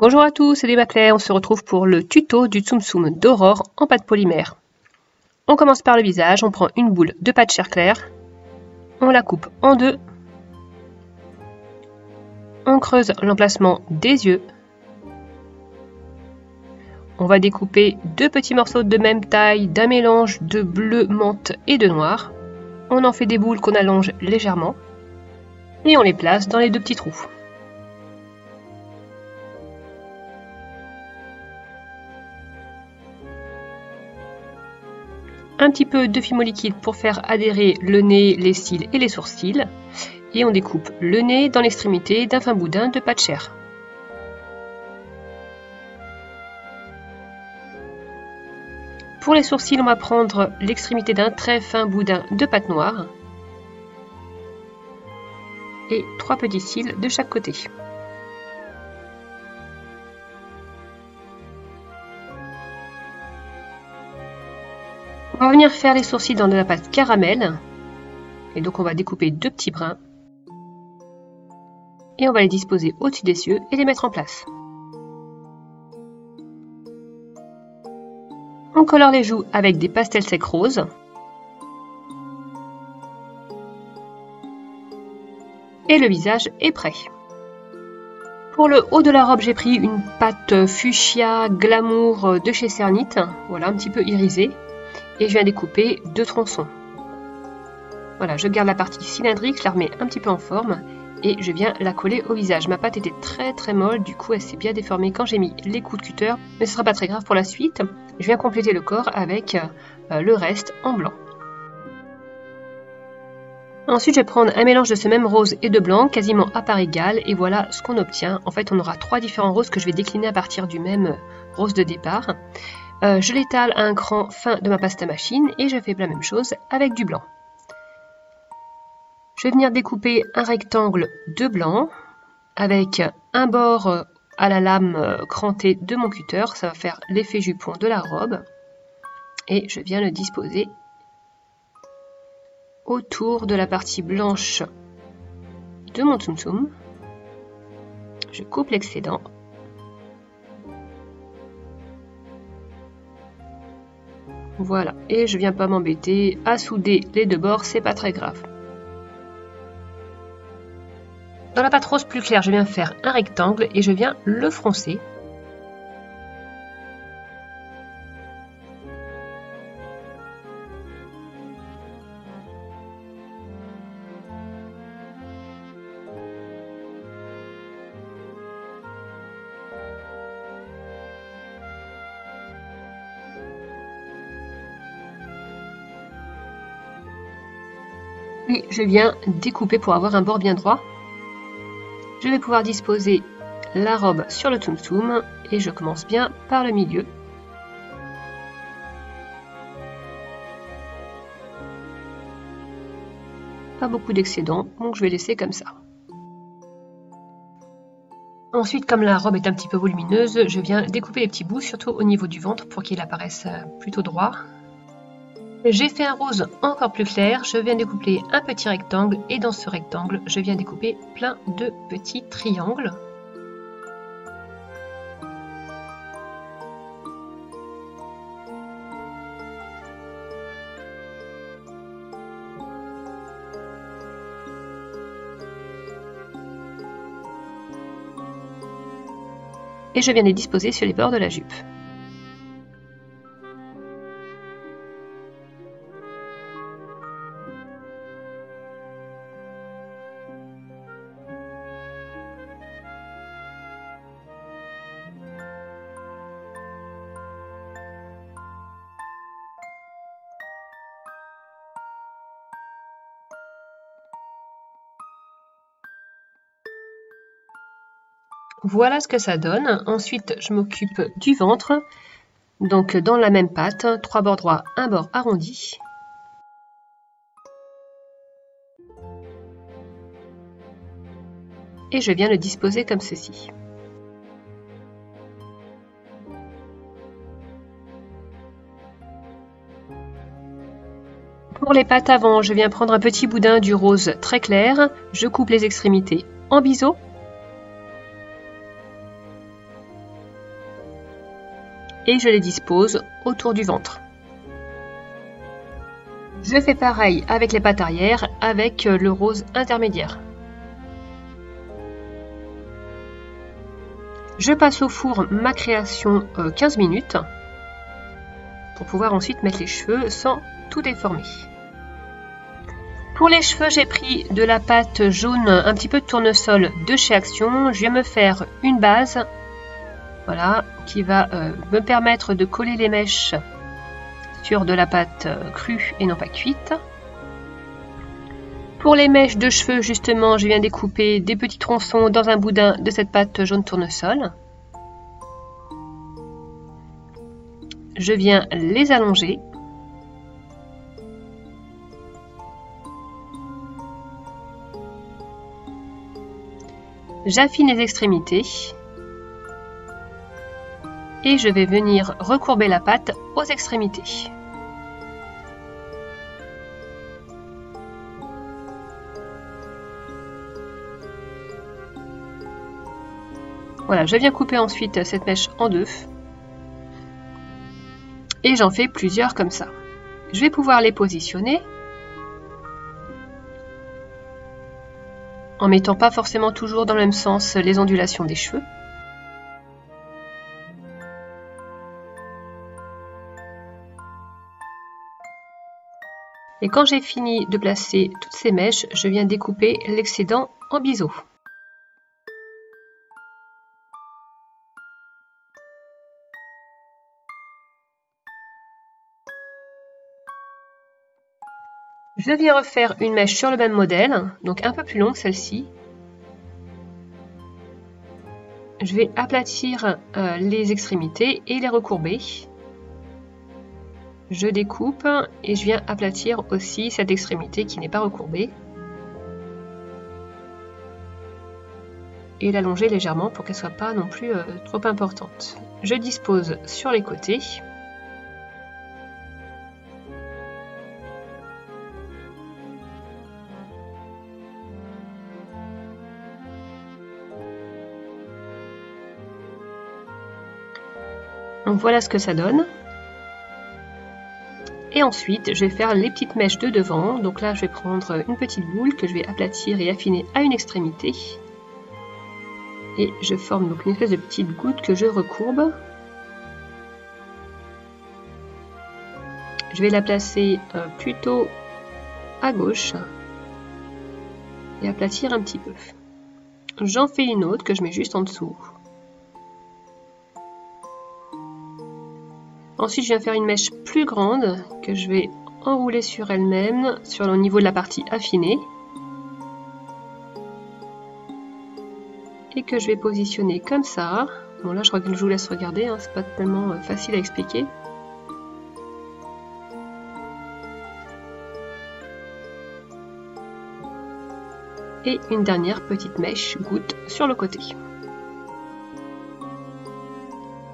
Bonjour à tous, c'est Débat Claire, on se retrouve pour le tuto du Tsum Tsum d'Aurore en pâte polymère. On commence par le visage, on prend une boule de pâte chair claire, on la coupe en deux, on creuse l'emplacement des yeux, on va découper deux petits morceaux de même taille d'un mélange de bleu menthe et de noir, on en fait des boules qu'on allonge légèrement et on les place dans les deux petits trous. Un petit peu de fimo liquide pour faire adhérer le nez, les cils et les sourcils. Et on découpe le nez dans l'extrémité d'un fin boudin de pâte chair. Pour les sourcils, on va prendre l'extrémité d'un très fin boudin de pâte noire. Et 3 petits cils de chaque côté. On va venir faire les sourcils dans de la pâte caramel. Et donc on va découper deux petits brins. Et on va les disposer au-dessus des yeux et les mettre en place. On colore les joues avec des pastels secs roses. Et le visage est prêt. Pour le haut de la robe, j'ai pris une pâte fuchsia glamour de chez Cernit. Voilà, un petit peu irisée. Et je viens découper deux tronçons. Voilà, je garde la partie cylindrique, je la remets un petit peu en forme et je viens la coller au visage. Ma pâte était très molle, du coup elle s'est bien déformée quand j'ai mis les coups de cutter, mais ce ne sera pas très grave pour la suite. Je viens compléter le corps avec le reste en blanc. Ensuite, je vais prendre un mélange de ce même rose et de blanc, quasiment à part égale, et voilà ce qu'on obtient. En fait, on aura 3 différents roses que je vais décliner à partir du même rose de départ. Je l'étale à un cran fin de ma pasta machine et je fais la même chose avec du blanc. Je vais venir découper un rectangle de blanc avec un bord à la lame crantée de mon cutter. Ça va faire l'effet jupon de la robe. Et je viens le disposer autour de la partie blanche de mon Tsum Tsum. Je coupe l'excédent. Voilà, et je viens pas m'embêter à souder les deux bords, c'est pas très grave. Dans la pâte rose plus claire, je viens faire un rectangle et je viens le froncer. Puis je viens découper pour avoir un bord bien droit. Je vais pouvoir disposer la robe sur le Tsum Tsum et je commence bien par le milieu. Pas beaucoup d'excédent, donc je vais laisser comme ça. Ensuite, comme la robe est un petit peu volumineuse, je viens découper les petits bouts, surtout au niveau du ventre pour qu'il apparaisse plutôt droit. J'ai fait un rose encore plus clair, je viens découper un petit rectangle et dans ce rectangle, je viens découper plein de petits triangles. Et je viens les disposer sur les bords de la jupe. Voilà ce que ça donne. Ensuite, je m'occupe du ventre. Donc, dans la même pâte, 3 bords droits, un bord arrondi. Et je viens le disposer comme ceci. Pour les pattes avant, je viens prendre un petit boudin du rose très clair. Je coupe les extrémités en biseau. et je les dispose autour du ventre. Je fais pareil avec les pattes arrière avec le rose intermédiaire. Je passe au four ma création 15 minutes pour pouvoir ensuite mettre les cheveux sans tout déformer. Pour les cheveux, j'ai pris de la pâte jaune, un petit peu de tournesol de chez Action. Je vais me faire une base, voilà, qui va me permettre de coller les mèches sur de la pâte crue et non pas cuite. Pour les mèches de cheveux, justement, je viens découper des petits tronçons dans un boudin de cette pâte jaune tournesol. Je viens les allonger. J'affine les extrémités. Et je vais venir recourber la pâte aux extrémités. Voilà, je viens couper ensuite cette mèche en deux. Et j'en fais plusieurs comme ça. Je vais pouvoir les positionner en mettant pas forcément toujours dans le même sens les ondulations des cheveux. Et quand j'ai fini de placer toutes ces mèches, je viens découper l'excédent en biseau. Je viens refaire une mèche sur le même modèle, donc un peu plus longue celle-ci. Je vais aplatir les extrémités et les recourber. Je découpe et je viens aplatir aussi cette extrémité qui n'est pas recourbée. Et l'allonger légèrement pour qu'elle ne soit pas non plus trop importante. Je dispose sur les côtés. Donc voilà ce que ça donne. Et ensuite, je vais faire les petites mèches de devant. Donc là, je vais prendre une petite boule que je vais aplatir et affiner à une extrémité. Et je forme donc une espèce de petite goutte que je recourbe. Je vais la placer plutôt à gauche et aplatir un petit peu. J'en fais une autre que je mets juste en dessous. Ensuite, je viens faire une mèche plus grande que je vais enrouler sur elle-même, sur le niveau de la partie affinée. Et que je vais positionner comme ça. Bon là, je vous laisse regarder, hein, c'est pas tellement facile à expliquer. Et une dernière petite mèche goutte sur le côté.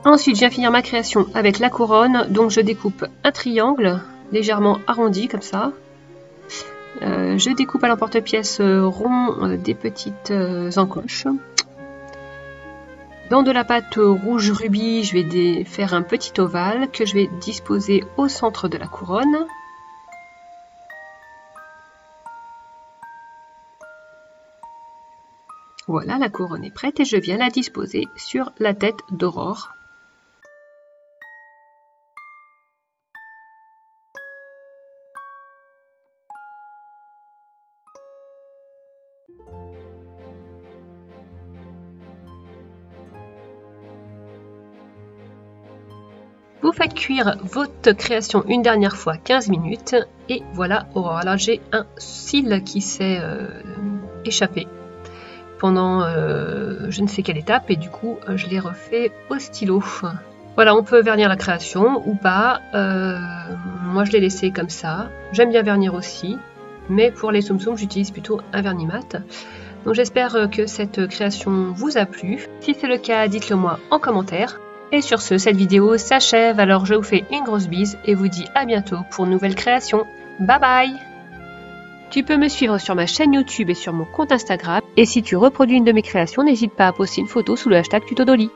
Ensuite, je viens finir ma création avec la couronne, donc je découpe un triangle légèrement arrondi comme ça. Je découpe à l'emporte-pièce rond des petites encoches. Dans de la pâte rouge rubis, je vais faire un petit ovale que je vais disposer au centre de la couronne. Voilà, la couronne est prête et je viens la disposer sur la tête d'Aurore. Vous faites cuire votre création une dernière fois 15 minutes et voilà Aurore. Là j'ai un cil qui s'est échappé pendant je ne sais quelle étape et du coup je l'ai refait au stylo. Voilà, on peut vernir la création ou pas. Moi je l'ai laissé comme ça. J'aime bien vernir aussi, mais pour les tsum tsum j'utilise plutôt un vernis mat. Donc j'espère que cette création vous a plu. Si c'est le cas, dites-le moi en commentaire. Et sur ce, cette vidéo s'achève, alors je vous fais une grosse bise et vous dis à bientôt pour une nouvelle création. Bye bye! Tu peux me suivre sur ma chaîne YouTube et sur mon compte Instagram. Et si tu reproduis une de mes créations, n'hésite pas à poster une photo sous le hashtag Tuto Dolly.